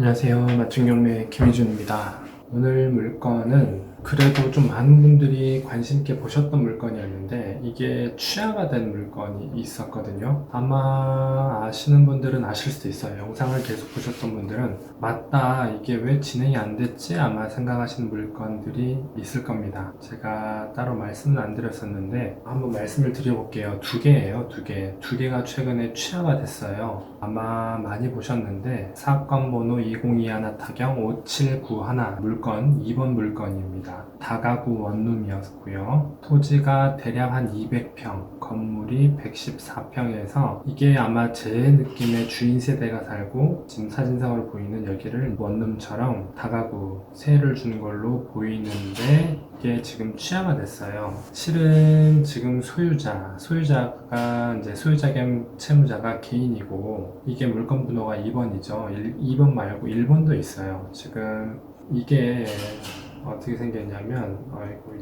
안녕하세요. 맞춤경매 김희준입니다. 오늘 물건은 그래도 좀 많은 분들이 관심 있게 보셨던 물건이었는데 이게 취하가 된 물건이 있었거든요. 아마 아시는 분들은 아실 수도 있어요. 영상을 계속 보셨던 분들은 맞다, 이게 왜 진행이 안 됐지? 아마 생각하시는 물건들이 있을 겁니다. 제가 따로 말씀은 안 드렸었는데 한번 말씀을 드려볼게요. 두 개예요. 두 개가 최근에 취하가 됐어요. 아마 많이 보셨는데 사건 번호 2021 타경 5791 물건 2번 물건입니다. 다가구 원룸이었고요. 토지가 대략 한 200평, 건물이 114평에서 이게 아마 제 느낌의 주인 세대가 살고 지금 사진상으로 보이는 여기를 원룸처럼 다가구 세를 준 걸로 보이는데 이게 지금 취하가 됐어요. 실은 지금 소유자가 이제 소유자 겸 채무자가 개인이고 이게 물건 번호가 2번이죠. 2번 말고 1번도 있어요. 지금 이게 어떻게 생겼냐면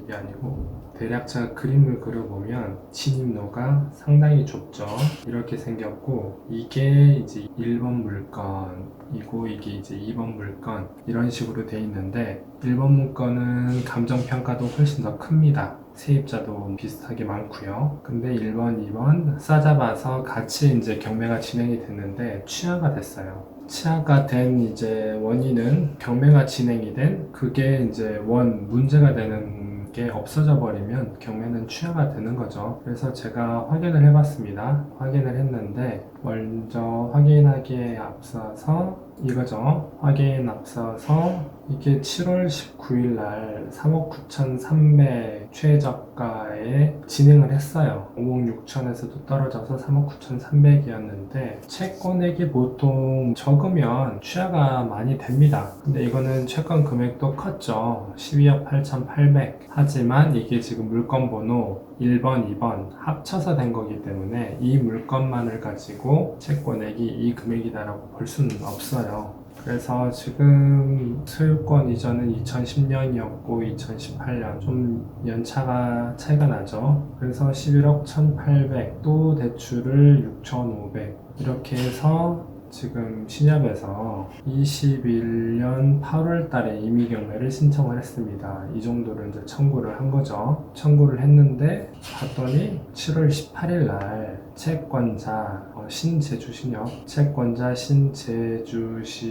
이게 아니고 대략 제가 그림을 그려보면 진입로가 상당히 좁죠. 이렇게 생겼고 이게 이제 1번 물건이고 이게 이제 2번 물건 이런 식으로 돼 있는데 1번 물건은 감정평가도 훨씬 더 큽니다. 세입자도 비슷하게 많고요. 근데 1번, 2번 싸잡아서 같이 이제 경매가 진행이 됐는데 취하가 됐어요. 취하가 된 이제 원인은 경매가 진행이 된 그게 이제 문제가 되는 게 없어져 버리면 경매는 취하가 되는 거죠. 그래서 제가 확인을 해봤습니다. 확인을 했는데 먼저 확인하기에 앞서서 이거죠. 확인 앞서서 이게 7월 19일 날 3억 9,300 최저가에 진행을 했어요. 5억 6천에서도 떨어져서 3억 9,300이었는데 채권액이 보통 적으면 취하가 많이 됩니다. 근데 이거는 채권 금액도 컸죠. 12억 8,800. 하지만 이게 지금 물건 번호 1번, 2번 합쳐서 된 거기 때문에 이 물건만을 가지고 채권액이 이 금액이다라고 볼 수는 없어요. 그래서 지금 소유권 이전은 2010년이었고 2018년 좀 차이가 나죠. 그래서 11억 1,800 또 대출을 6,500 이렇게 해서 지금 신협에서 21년 8월 달에 임의경매를 신청을 했습니다. 이 정도를 이제 청구를 한 거죠. 청구를 했는데 봤더니 7월 18일 날 채권자 신제주신협 채권자 신제주시면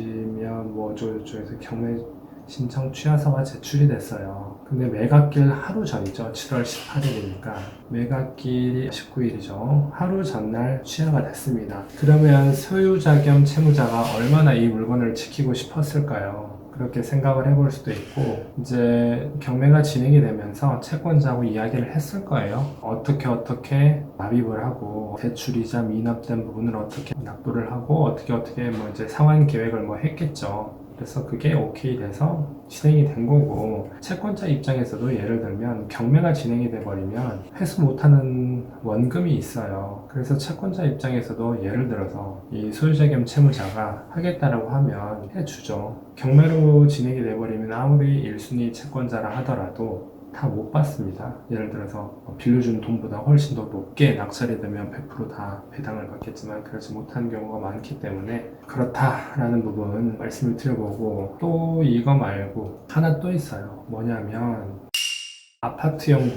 뭐저저에서 경매 신청 취하서가 제출이 됐어요. 근데 매각일 하루 전이죠. 7월 18일이니까 매각일이 19일이죠. 하루 전날 취하가 됐습니다. 그러면 소유자 겸 채무자가 얼마나 이 물건을 지키고 싶었을까요? 그렇게 생각을 해볼 수도 있고 이제 경매가 진행이 되면서 채권자하고 이야기를 했을 거예요. 어떻게 납입을 하고 대출이자 미납된 부분을 어떻게 납부를 하고 어떻게 뭐 이제 상환 계획을 뭐 했겠죠. 그래서 그게 오케이 돼서 진행이 된 거고 채권자 입장에서도 예를 들면 경매가 진행이 돼버리면 회수 못하는 원금이 있어요. 그래서 채권자 입장에서도 예를 들어서 이 소유자 겸 채무자가 하겠다라고 하면 해주죠. 경매로 진행이 돼버리면 아무리 1순위 채권자라 하더라도 다 못 받습니다. 예를 들어서 빌려준 돈보다 훨씬 더 높게 낙찰이 되면 100% 다 배당을 받겠지만 그렇지 못한 경우가 많기 때문에 그렇다라는 부분 말씀을 드려보고 또 이거 말고 하나 또 있어요. 뭐냐면 아파트형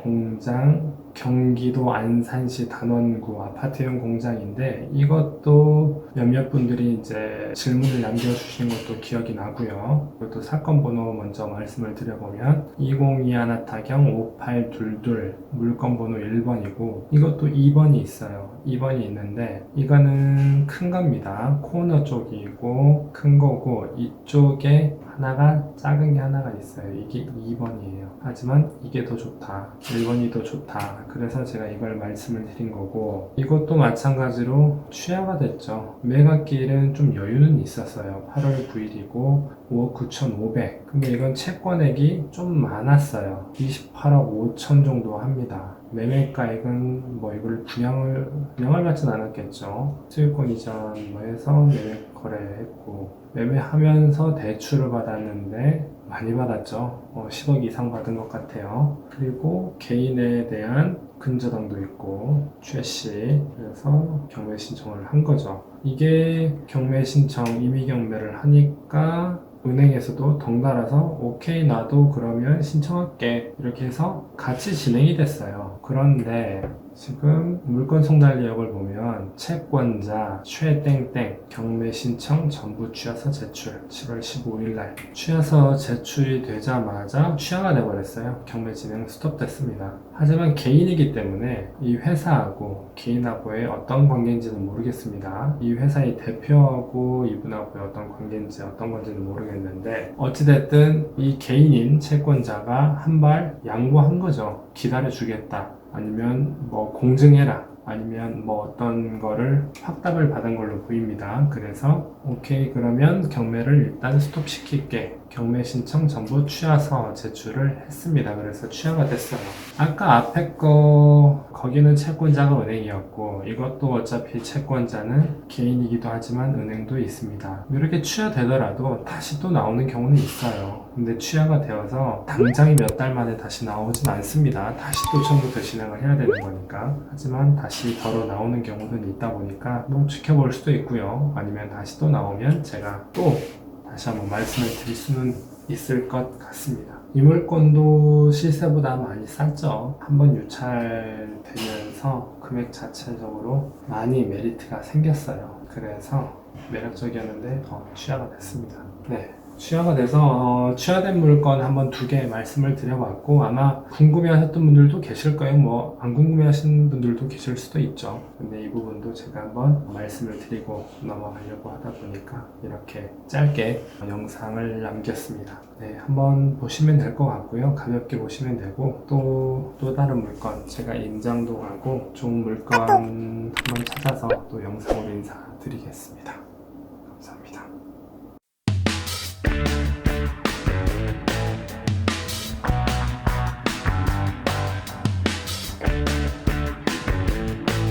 공장 경기도 안산시 단원구 아파트형 공장인데 이것도 몇몇 분들이 이제 질문을 남겨주신 것도 기억이 나고요. 그것도 사건 번호 먼저 말씀을 드려보면 2021 타경 5822 물건 번호 1번이고 이것도 2번이 있어요. 2번이 있는데 이거는 큰 겁니다. 코너 쪽이고 큰 거고 이쪽에 하나가 작은 게 하나가 있어요. 이게 2번이에요. 하지만 이게 더 좋다. 1번이 더 좋다. 그래서 제가 이걸 말씀을 드린 거고 이것도 마찬가지로 취하가 됐죠. 매각기일은 좀 여유는 있었어요. 8월 9일이고 5억 9,500. 근데 이건 채권액이 좀 많았어요. 28억 5천 정도 합니다. 매매가액은 뭐 이걸 분양을 받진 않았겠죠. 소유권 이전 뭐 해서 매매 거래했고 매매하면서 대출을 받았는데 많이 받았죠. 10억 이상 받은 것 같아요. 그리고 개인에 대한 근저당도 있고 최씨, 그래서 경매 신청을 한 거죠. 이게 경매 신청 임의 경매를 하니까 은행에서도 덩달아서 오케이 나도 그러면 신청할게 이렇게 해서 같이 진행이 됐어요. 그런데 지금 물건 송달 내역을 보면 채권자 최땡땡 경매 신청 전부 취하서 제출 7월 15일 날 취하서 제출이 되자마자 취하가 돼버렸어요. 경매 진행 스톱됐습니다. 하지만 개인이기 때문에 이 회사하고 개인하고의 어떤 관계인지는 모르겠습니다. 이 회사의 대표하고 이분하고의 어떤 관계인지 어떤 건지는 모르겠는데 어찌됐든 이 개인인 채권자가 한 발 양보한 거죠. 기다려주겠다. 아니면 뭐 공증해라. 아니면 뭐 어떤 거를 확답을 받은 걸로 보입니다. 그래서 오케이 그러면 경매를 일단 스톱시킬게. 경매 신청 전부 취하서 제출을 했습니다. 그래서 취하가 됐어요. 아까 앞에 거 거기는 채권자가 은행이었고 이것도 어차피 채권자는 개인이기도 하지만 은행도 있습니다. 이렇게 취하되더라도 다시 또 나오는 경우는 있어요. 근데 취하가 되어서 당장이 몇 달 만에 다시 나오진 않습니다. 다시 또 처음부터 진행을 해야 되는 거니까. 하지만 다시 덜어 나오는 경우는 있다 보니까 뭐 지켜볼 수도 있고요. 아니면 다시 또 나오면 제가 또 다시 한번 말씀을 드릴 수는 있을 것 같습니다. 이 물건도 시세보다 많이 쌌죠. 한번 유찰되면서 금액 자체적으로 많이 메리트가 생겼어요. 그래서 매력적이었는데 취하가 됐습니다. 네. 취하가 돼서 취하된 물건 한번 두 개 말씀을 드려봤고 아마 궁금해하셨던 분들도 계실 거예요. 뭐 안 궁금해하시는 분들도 계실 수도 있죠. 근데 이 부분도 제가 한번 말씀을 드리고 넘어가려고 하다 보니까 이렇게 짧게 영상을 남겼습니다. 네, 한번 보시면 될 것 같고요. 가볍게 보시면 되고 또 다른 물건 제가 임장도 가고 좋은 물건 한번 찾아서 또 영상으로 인사드리겠습니다. 감사합니다.